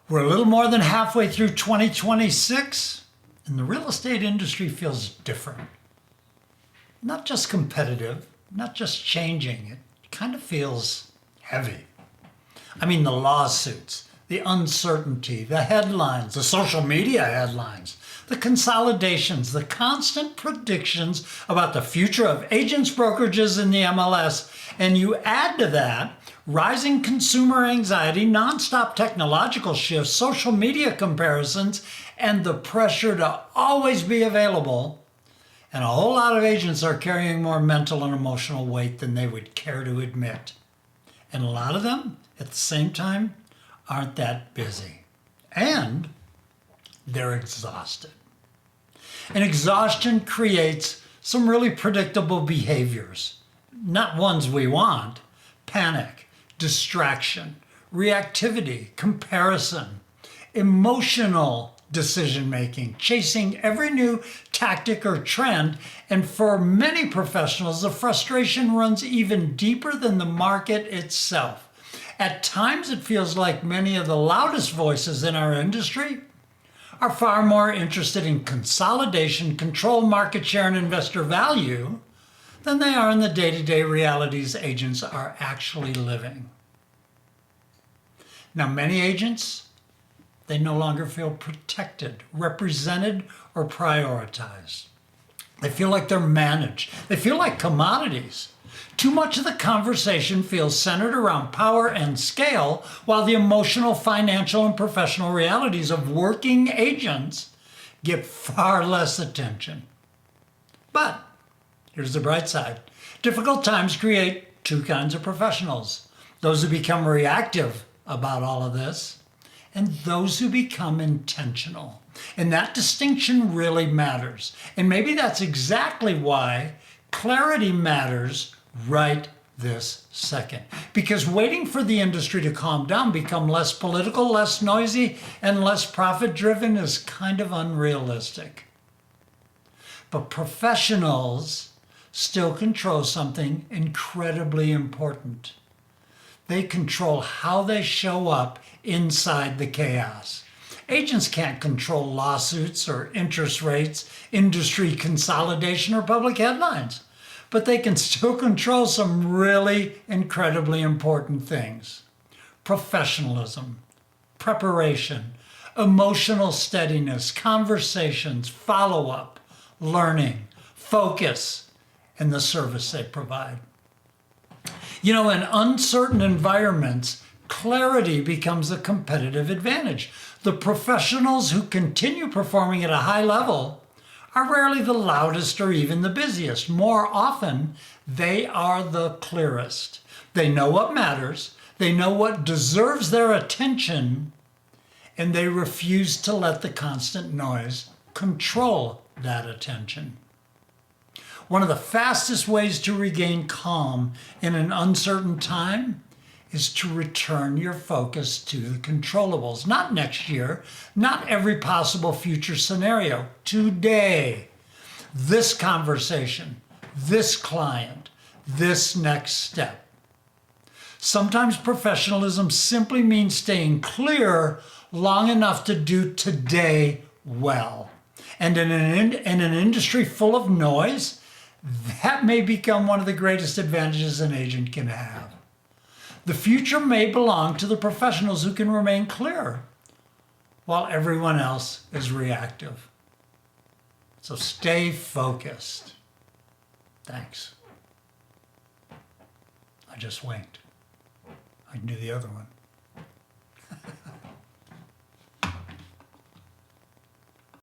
We're a little more than halfway through 2026, and the real estate industry feels different. Not just competitive, not just changing, it kind of feels heavy. I mean, the lawsuits, the uncertainty, the headlines, the social media headlines, the consolidations, the constant predictions about the future of agents, brokerages, and the MLS. And you add to that rising consumer anxiety, nonstop technological shifts, social media comparisons, and the pressure to always be available. And a whole lot of agents are carrying more mental and emotional weight than they would care to admit. And a lot of them, at the same time, aren't that busy. And they're exhausted. And exhaustion creates some really predictable behaviors. Not ones we want. Panic, distraction, reactivity, comparison, emotional decision-making, chasing every new tactic or trend. And for many professionals, the frustration runs even deeper than the market itself. At times, it feels like many of the loudest voices in our industry are far more interested in consolidation, control, market share, and investor value than they are in the day-to-day realities agents are actually living. Now, many agents, they no longer feel protected, represented, or prioritized. They feel like they're managed. They feel like commodities. Too much of the conversation feels centered around power and scale, while the emotional, financial, and professional realities of working agents get far less attention. But here's the bright side. Difficult times create two kinds of professionals. Those who become reactive about all of this, and those who become intentional. And that distinction really matters. And maybe that's exactly why clarity matters right this second. Because waiting for the industry to calm down, become less political, less noisy, and less profit-driven is kind of unrealistic. But professionals still control something incredibly important. They control how they show up inside the chaos. Agents can't control lawsuits or interest rates, industry consolidation, or public headlines, but they can still control some really incredibly important things. Professionalism, preparation, emotional steadiness, conversations, follow-up, learning, focus, and the service they provide. You know, in uncertain environments, clarity becomes a competitive advantage. The professionals who continue performing at a high level are rarely the loudest or even the busiest. More often, they are the clearest. They know what matters, they know what deserves their attention, and they refuse to let the constant noise control that attention. One of the fastest ways to regain calm in an uncertain time is to return your focus to the controllables. Not next year, not every possible future scenario. Today, this conversation, this client, this next step. Sometimes professionalism simply means staying clear long enough to do today well. And in an industry full of noise, that may become one of the greatest advantages an agent can have. The future may belong to the professionals who can remain clear while everyone else is reactive. So stay focused. Thanks. I just winked. I can do the other one.